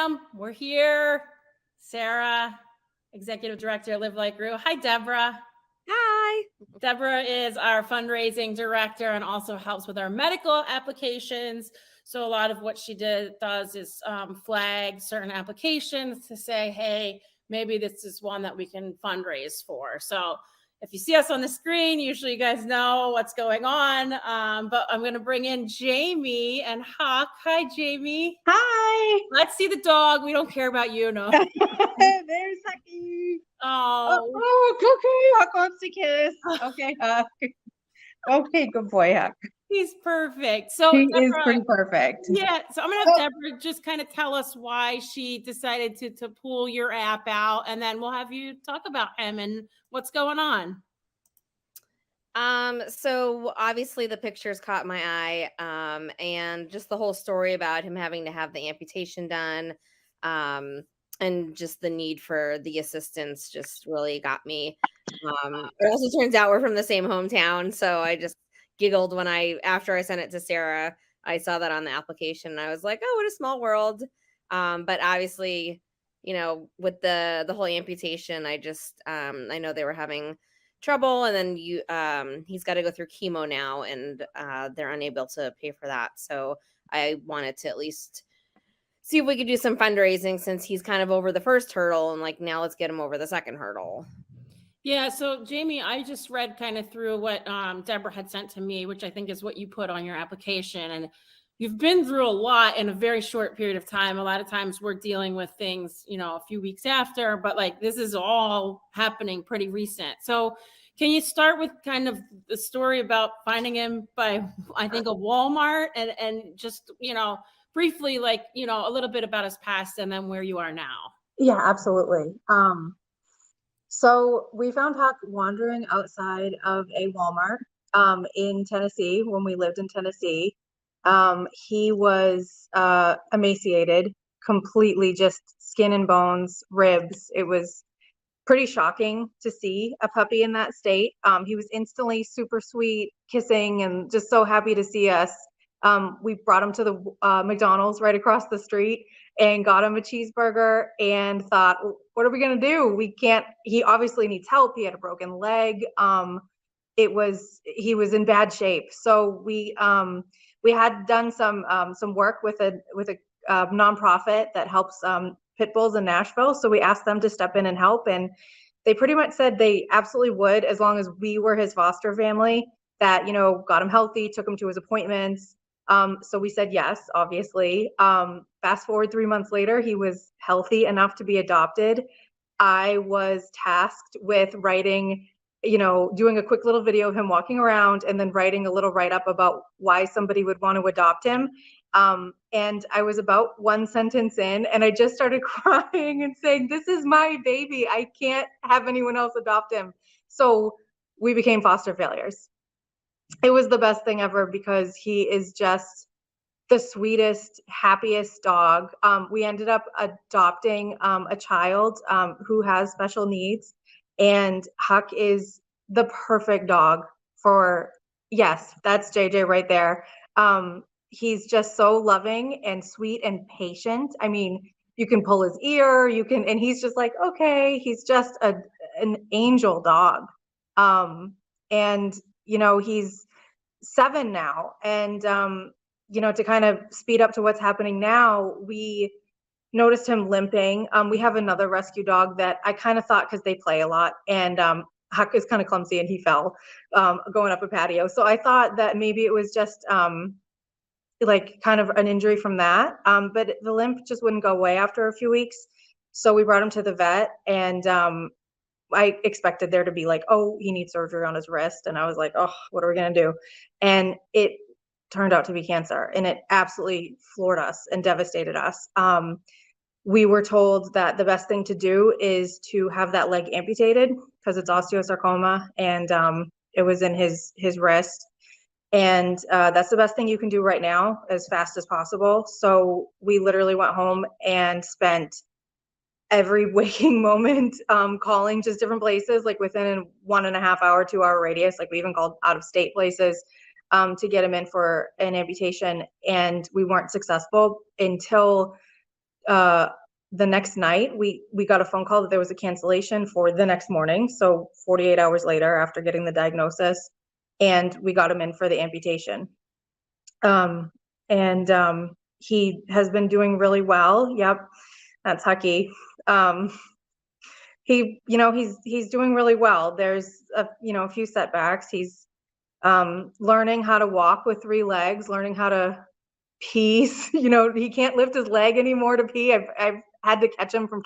fam. We're here. Sarah, Executive Director at Live Like Grew. Hi, Deborah. Hi. Deborah is our fundraising director and also helps with our medical applications. So a lot of what she does is flag certain applications to say, hey, maybe this is one that we can fundraise for. So if you see us on the screen, usually you guys know what's going on. But I'm going to bring in Jamie and Huck. Hi, Jamie. Hi. Let's see the dog. We don't care about you, no. There's Hucky. Oh, Cookie. Huck wants to kiss. Okay, Huck. Okay, good boy, Huck. he's perfect. So He Deborah, is pretty perfect. Yeah, so I'm gonna have Deborah just kind of tell us why she decided to pull your app out, and then we'll have you talk about him and what's going on. So obviously the pictures caught my eye, and just the whole story about him having to have the amputation done, and just the need for the assistance just really got me. It also turns out we're from the same hometown, so I just giggled when after I sent it to Sarah, I saw that on the application, and I was like, oh, what a small world. But obviously, with the whole amputation, I just, I know they were having trouble, and then he's got to go through chemo now, and they're unable to pay for that. So I wanted to at least see if we could do some fundraising since he's kind of over the first hurdle, and like now let's get him over the second hurdle. Yeah, so Jamie, I just read kind of through what Deborah had sent to me, which I think is what you put on your application, and you've been through a lot in a very short period of time. A lot of times we're dealing with things, a few weeks after, but like this is all happening pretty recent. So can you start with kind of the story about finding him by, I think, a Walmart and just, briefly, like, a little bit about his past and then where you are now? Yeah, absolutely. So we found Huck wandering outside of a Walmart in Tennessee when we lived in Tennessee. He was emaciated, completely just skin and bones, ribs. It was pretty shocking to see a puppy in that state. He was instantly super sweet, kissing, and just so happy to see us. We brought him to the McDonald's right across the street and got him a cheeseburger and thought, what are we going to do? He obviously needs help. He had a broken leg. He was in bad shape. So we had done some work with a nonprofit that helps pit bulls in Nashville. So we asked them to step in and help. And they pretty much said they absolutely would, as long as we were his foster family that, got him healthy, took him to his appointments. So we said yes, obviously. Fast forward 3 months later, he was healthy enough to be adopted. I was tasked with writing, doing a quick little video of him walking around and then writing a little write-up about why somebody would want to adopt him. And I was about one sentence in and I just started crying and saying, this is my baby. I can't have anyone else adopt him. So we became foster failures. It was the best thing ever because he is just the sweetest, happiest dog. We ended up adopting a child who has special needs, and Huck is the perfect dog for, yes, that's JJ right there. He's just so loving and sweet and patient. I mean, you can pull his ear, and he's just like, okay, he's just an angel dog. And he's 7 now, and to kind of speed up to what's happening now, we noticed him limping. We have another rescue dog that I kind of thought, because they play a lot, and Huck is kind of clumsy and he fell going up a patio. So I thought that maybe it was just like kind of an injury from that. But the limp just wouldn't go away after a few weeks. So we brought him to the vet, and I expected there to be like, oh, he needs surgery on his wrist. And I was like, oh, what are we going to do? And it turned out to be cancer, and it absolutely floored us and devastated us. We were told that the best thing to do is to have that leg amputated because it's osteosarcoma, and it was in his wrist. And that's the best thing you can do right now, as fast as possible. So we literally went home and spent every waking moment calling just different places, like within a 1.5 hour, 2 hour radius. Like we even called out of state places to get him in for an amputation, and we weren't successful until the next night, we got a phone call that there was a cancellation for the next morning. So 48 hours later after getting the diagnosis, and we got him in for the amputation. He has been doing really well. Yep. That's Hucky. He's doing really well. There's a few setbacks. He's learning how to walk with 3 legs, learning how to pee. He can't lift his leg anymore to pee. I've had to catch him from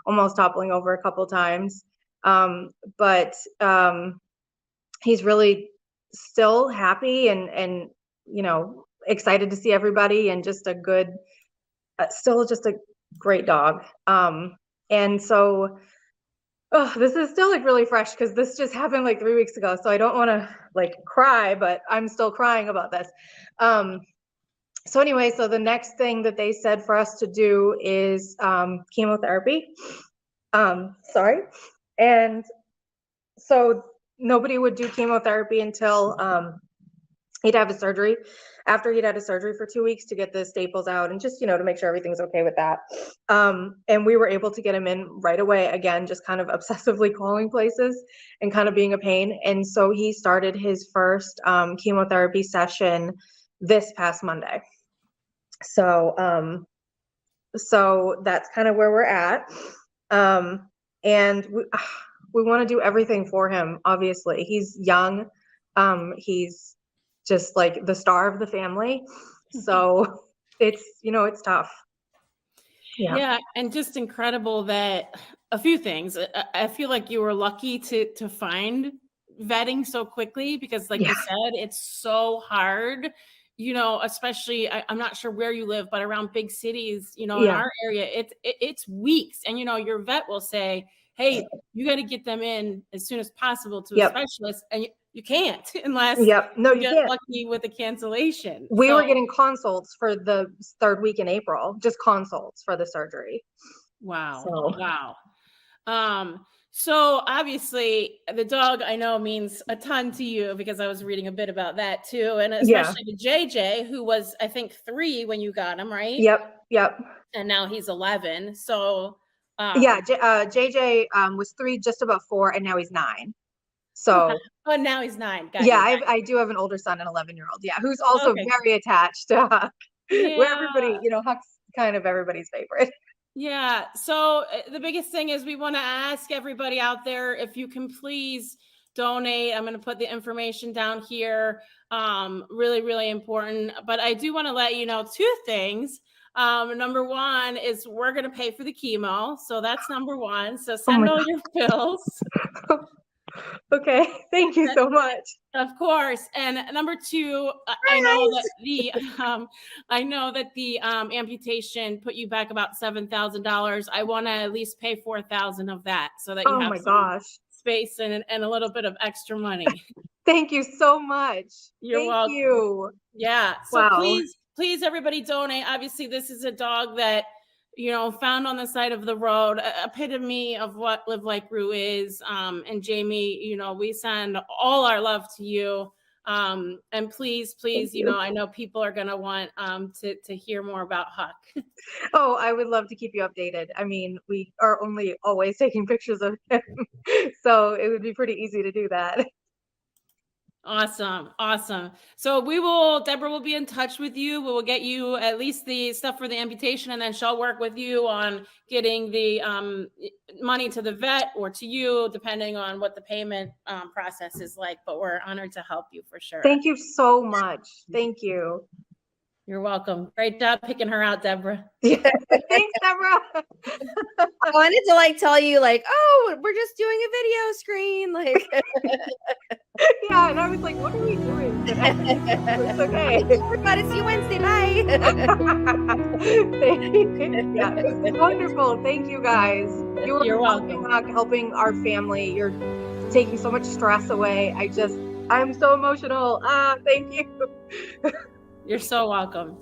almost toppling over a couple times. But he's really still happy and excited to see everybody, and just still just a great dog. And so this is still really fresh because this just happened 3 weeks ago. So I don't want to cry, but I'm still crying about this. So anyway, so the next thing that they said for us to do is chemotherapy. Sorry. And so nobody would do chemotherapy until he'd have a surgery. After he'd had a surgery for 2 weeks to get the staples out and just, to make sure everything's okay with that. And we were able to get him in right away, again, just kind of obsessively calling places and kind of being a pain. And so he started his first chemotherapy session this past Monday. So that's kind of where we're at. And we want to do everything for him. Obviously, he's young. He's just the star of the family. So it's tough. Yeah. And just incredible that a few things. I feel like you were lucky to find vetting so quickly because you said, it's so hard, especially I'm not sure where you live, but around big cities, in our area, it's weeks. And, your vet will say, hey, you got to get them in as soon as possible to a specialist. And you can't unless you get lucky with a cancellation. We were getting consults for the 3rd week in April, just consults for the surgery. Wow. Wow. So obviously the dog I know means a ton to you because I was reading a bit about that too. And especially to JJ, who was, I think 3 when you got him, right? Yep. And now he's 11. So JJ was 3, just about 4, and now he's 9. So now he's 9. I do have an older son, an 11-year-old. Yeah, who's also very attached to Huck. Where everybody, Huck's kind of everybody's favorite. Yeah. So the biggest thing is we want to ask everybody out there if you can please donate. I'm going to put the information down here. Really, really important. But I do want to let you know 2 things. Number 1 is we're going to pay for the chemo. So that's number 1. So send all your bills. Okay. Thank you so much. Of course. And number 2, I know that the amputation put you back about $7,000. I want to at least pay $4,000 of that so that you have space and a little bit of extra money. Thank you so much. You're welcome. Thank you. Yeah. So please everybody donate. Obviously this is a dog that found on the side of the road, epitome of what Live Like Rue is. And Jamie, we send all our love to you. And please, I know people are going to want to hear more about Huck. Oh, I would love to keep you updated. I mean, we are only always taking pictures of him, so it would be pretty easy to do that. Awesome. So Deborah will be in touch with you. We will get you at least the stuff for the amputation, and then she'll work with you on getting the money to the vet or to you, depending on what the payment process is like. But we're honored to help you for sure. Thank you so much. Thank you. You're welcome. Great job picking her out, Deborah. Yeah. Thanks, Deborah. I wanted to tell you oh, we're just doing a video screen. Yeah, and I was like, what are we doing today? It's okay. Everybody, see you Wednesday. Bye. Yeah, it was wonderful. Thank you guys. You're welcome. Helping our family. You're taking so much stress away. I'm so emotional. Thank you. You're so welcome.